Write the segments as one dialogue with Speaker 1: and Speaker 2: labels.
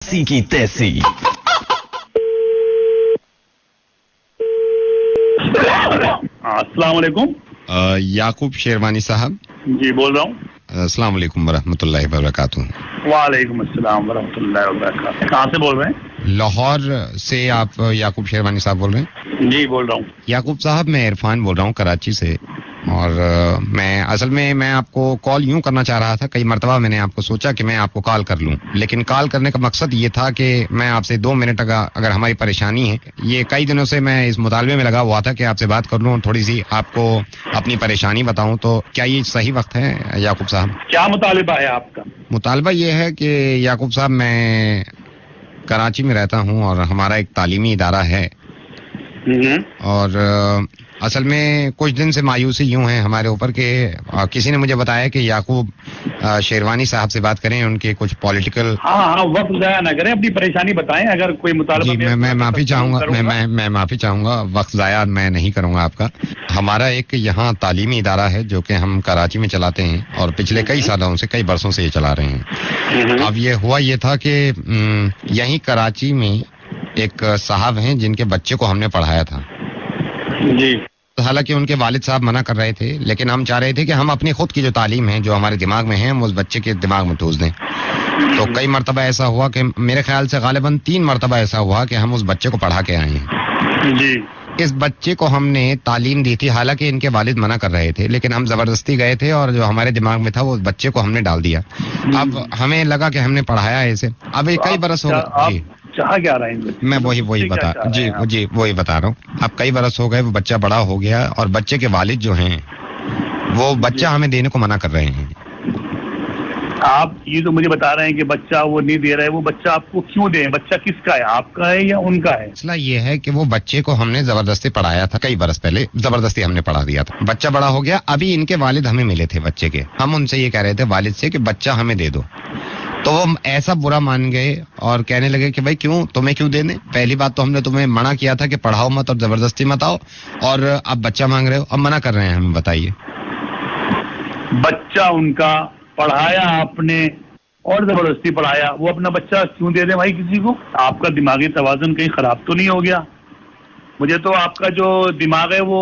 Speaker 1: जैसी की तैसी।
Speaker 2: अस्सलाम वालेकुम।
Speaker 3: याकूब शेरवानी साहब।
Speaker 2: जी बोल रहा हूँ।
Speaker 3: अस्सलाम वालेकुम वरहमतुल्लाहि वबरकातुहू।
Speaker 2: वालेकुम अस्सलाम वरहमतुल्लाहि वबरकातुहू। कहाँ से बोल रहे हैं?
Speaker 3: लाहौर से आप याकूब शेरवानी साहब बोल रहे हैं?
Speaker 2: जी बोल रहा हूँ।
Speaker 3: याकूब साहब, मैं इरफान बोल रहा हूँ कराची से। और मैं असल में मैं आपको कॉल यूं करना चाह रहा था, कई मरतबा मैंने आपको सोचा कि मैं आपको कॉल कर लूं, लेकिन कॉल करने का मकसद ये था कि मैं आपसे 2 मिनट अगर हमारी परेशानी है, ये कई दिनों से मैं इस मुतालबे में लगा हुआ था कि आपसे बात कर लूं, थोड़ी सी आपको अपनी परेशानी बताऊं, तो क्या ये सही वक्त है याकूब साहब?
Speaker 2: क्या मुतालिबा है आपका?
Speaker 3: मुतालबा ये है कि याकूब साहब, मैं कराची में रहता हूँ और हमारा एक तालीमी इदारा है, और असल में कुछ दिन से मायूसी यूं है हमारे ऊपर कि किसी ने मुझे बताया कि याकूब शेरवानी साहब से बात करें, उनके कुछ पॉलिटिकल।
Speaker 2: हाँ, वक्त जाया ना करें, अपनी परेशानी बताएं। अगर कोई मुतालबा।
Speaker 3: जी, मैं माफी चाहूंगा, मैं माफी चाहूंगा, वक्त जाया मैं नहीं करूंगा आपका। हमारा एक यहाँ तालीमी इदारा है जो कि हम कराची में चलाते हैं और पिछले कई सालों से, कई बरसों से ये चला रहे हैं। अब ये हुआ ये था कि यहीं कराची में एक साहब हैं जिनके बच्चे को हमने पढ़ाया था
Speaker 2: जी।
Speaker 3: हालांकि उनके वालिद साहब मना कर रहे थे, लेकिन हम चाह रहे थे कि हम अपनी खुद की जो तालीम है, जो हमारे दिमाग में है, हम उस बच्चे के दिमाग में ठूस दें। तो कई मरतबा ऐसा हुआ कि मेरे ख्याल से गालिबन 3 मरतबा ऐसा हुआ कि हम उस बच्चे को पढ़ा के आए हैं
Speaker 2: जी।
Speaker 3: इस बच्चे को हमने तालीम दी थी, हालांकि इनके वालिद मना कर रहे थे, लेकिन हम जबरदस्ती गए थे और जो हमारे दिमाग में था वो बच्चे को हमने डाल दिया। अब हमें लगा कि हमने पढ़ाया है इसे। अब कई बरस हो गए,
Speaker 2: चाह क्या रहे हैं? मैं
Speaker 3: वही बता जी वही बता रहा हूँ। अब कई बरस हो गए, वो बच्चा बड़ा हो गया और बच्चे के वालिद जो हैं वो बच्चा हमें देने को मना कर रहे हैं।
Speaker 2: आप ये तो मुझे बता रहे हैं कि बच्चा वो नहीं दे रहे, वो बच्चा आपको क्यों दे? बच्चा किसका है, आपका है या उनका है?
Speaker 3: मसला ये है कि वो बच्चे को हमने जबरदस्ती पढ़ाया था, कई बरस पहले जबरदस्ती हमने पढ़ा दिया था। बच्चा बड़ा हो गया, अभी इनके वालिद हमें मिले थे बच्चे के, हम उनसे ये कह रहे थे वालिद से कि बच्चा हमें दे दो, तो वो ऐसा बुरा मान गए और कहने लगे कि भाई क्यों, तुम्हें क्यों देने? पहली बात तो हमने तुम्हें मना किया था कि पढ़ाओ मत और जबरदस्ती मत आओ, और अब बच्चा मांग रहे हो, अब मना कर रहे हैं हमें, बताइए।
Speaker 2: बच्चा उनका, पढ़ाया आपने और जबरदस्ती पढ़ाया, वो अपना बच्चा क्यों दे दे भाई किसी को? आपका दिमागी तवाज़ुन कहीं खराब तो नहीं हो गया? मुझे तो आपका जो दिमाग है वो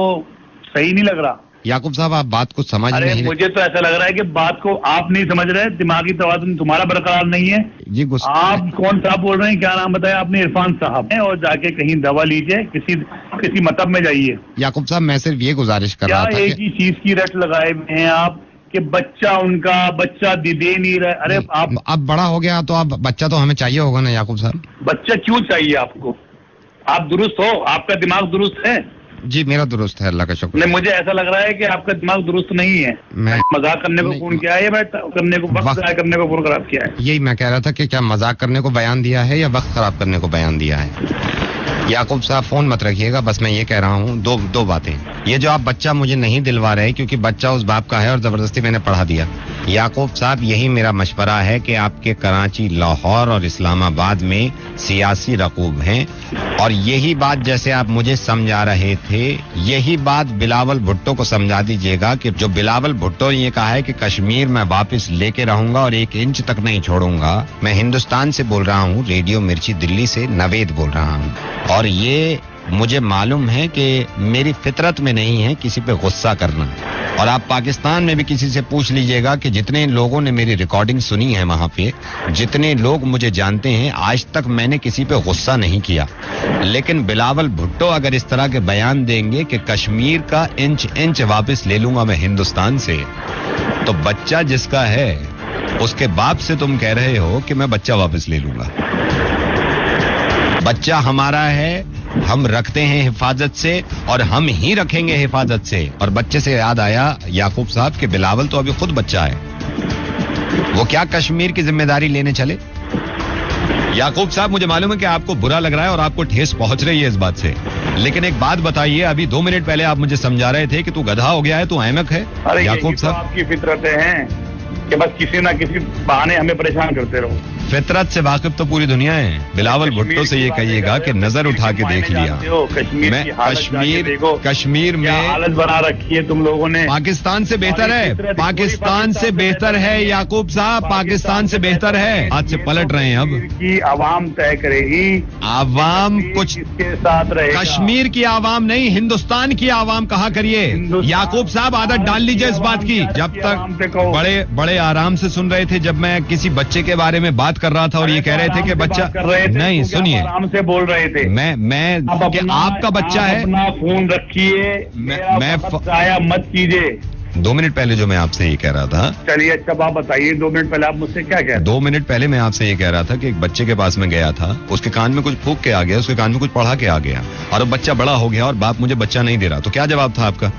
Speaker 2: सही नहीं लग रहा।
Speaker 3: याकूब साहब, आप बात को समझ नहीं रहे।
Speaker 2: मुझे तो ऐसा लग रहा है कि बात को आप नहीं समझ रहे, दिमागी तवाज़ुन तुम्हारा बरकरार नहीं है
Speaker 3: जी।
Speaker 2: आप कौन साहब बोल रहे हैं? क्या नाम बताया आपने? इरफान साहब है, और जाके कहीं दवा लीजिए, किसी मतब में जाइए।
Speaker 3: याकूब साहब, मैं सिर्फ ये गुजारिश कर रहा था,
Speaker 2: एक ही चीज की रट लगाए हुए हैं आप कि बच्चा उनका, बच्चा दे नहीं रहे। अरे आप
Speaker 3: अब बड़ा हो गया तो अब बच्चा तो हमें चाहिए होगा ना याकूब साहब।
Speaker 2: बच्चा क्यों चाहिए आपको? आप दुरुस्त हो, आपका दिमाग दुरुस्त है?
Speaker 3: जी, मेरा दुरुस्त है, अल्लाह का शुक्र।
Speaker 2: नहीं, मुझे ऐसा लग रहा है कि आपका दिमाग दुरुस्त नहीं है। मैं मजाक करने को फोन किया है या करने को वक्त करने को फोन खराब किया है?
Speaker 3: यही मैं कह रहा था कि क्या मजाक करने को बयान दिया है या वक्त खराब करने को बयान दिया है? याकूब साहब, फोन मत रखिएगा, बस मैं ये कह रहा हूँ दो बातें। ये जो आप बच्चा मुझे नहीं दिलवा रहे क्योंकि बच्चा उस बाप का है और जबरदस्ती मैंने पढ़ा दिया, याकूब साहब यही मेरा मशवरा है कि आपके कराची, लाहौर और इस्लामाबाद में सियासी रकूब हैं, और यही बात जैसे आप मुझे समझा रहे थे, यही बात बिलावल भुट्टो को समझा दीजिएगा कि जो बिलावल भुट्टो ने ये कहा है कि कश्मीर मैं वापस लेके रहूंगा और 1 इंच तक नहीं छोड़ूंगा। मैं हिंदुस्तान से बोल रहा हूँ, रेडियो मिर्ची दिल्ली से नवेद बोल रहा हूँ, और ये मुझे मालूम है कि मेरी फितरत में नहीं है किसी पे गुस्सा करना। और आप पाकिस्तान में भी किसी से पूछ लीजिएगा कि जितने लोगों ने मेरी रिकॉर्डिंग सुनी है, वहां पे जितने लोग मुझे जानते हैं, आज तक मैंने किसी पे गुस्सा नहीं किया। लेकिन बिलावल भुट्टो अगर इस तरह के बयान देंगे कि कश्मीर का इंच वापस ले लूंगा मैं हिंदुस्तान से, तो बच्चा जिसका है उसके बाप से तुम कह रहे हो कि मैं बच्चा वापस ले लूंगा। बच्चा हमारा है, हम रखते हैं हिफाजत से और हम ही रखेंगे हिफाजत से। और बच्चे से याद आया याकूब साहब कि बिलावल तो अभी खुद बच्चा है, वो क्या कश्मीर की जिम्मेदारी लेने चले? याकूब साहब, मुझे मालूम है कि आपको बुरा लग रहा है और आपको ठेस पहुंच रही है इस बात से, लेकिन एक बात बताइए, अभी 2 मिनट पहले आप मुझे समझा रहे थे कि तू गधा हो गया है, तू अहमक है।
Speaker 2: याकूब साहब, आपकी फितरतें हैं कि बस किसी ना किसी बहाने हमें परेशान करते रहो।
Speaker 3: फितरत से वाकिफ तो पूरी दुनिया है। बिलावल भुट्टो से ये कहिएगा कि नजर उठा के देख लिया। मैं कश्मीर में
Speaker 2: हालत बना रखी है तुम लोगों ने।
Speaker 3: पाकिस्तान से बेहतर है, पाकिस्तान से बेहतर है याकूब साहब, पाकिस्तान से बेहतर है। आज से पलट रहे हैं अब
Speaker 2: की आवाम तय करेगी,
Speaker 3: आवाम कुछ
Speaker 2: इसके साथ रहेगा।
Speaker 3: कश्मीर की आवाम नहीं, हिंदुस्तान की आवाम कहा करिए। याकूब साहब आदत डाल लीजिए इस बात की। जब तक बड़े बड़े आराम से सुन रहे थे, जब मैं किसी बच्चे के बारे में बात कर रहा था और ये कह रहे थे कि बच्चा नहीं, सुनिए,
Speaker 2: आराम से बोल रहे थे।
Speaker 3: मैं कि आपका बच्चा है,
Speaker 2: अपना फोन रखिए,
Speaker 3: मैं
Speaker 2: जाया मत कीजिए।
Speaker 3: 2 मिनट पहले जो मैं आपसे ये कह रहा था,
Speaker 2: चलिए अच्छा आप बताइए, 2 मिनट पहले आप मुझसे क्या कह रहे?
Speaker 3: 2 मिनट पहले मैं आपसे ये कह रहा था कि एक बच्चे के पास में गया था, उसके कान में कुछ फूंक के आ गया, उसके कान में कुछ पढ़ा के आ गया, और अब बच्चा बड़ा हो गया और बाप मुझे बच्चा नहीं दे रहा। तो क्या जवाब था आपका?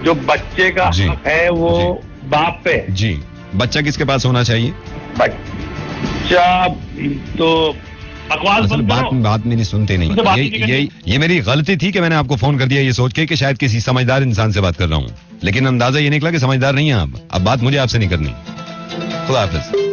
Speaker 2: जो बच्चे का हक है वो बाप पे।
Speaker 3: जी, बच्चा किसके पास होना चाहिए?
Speaker 2: बच्चा तो
Speaker 3: बात मेरी सुनते नहीं। ये मेरी गलती थी कि मैंने आपको फोन कर दिया ये सोच के कि शायद किसी समझदार इंसान से बात कर रहा हूँ, लेकिन अंदाजा ये निकला कि समझदार नहीं है आप। अब बात मुझे आपसे नहीं करनी। खुदा हाफिज।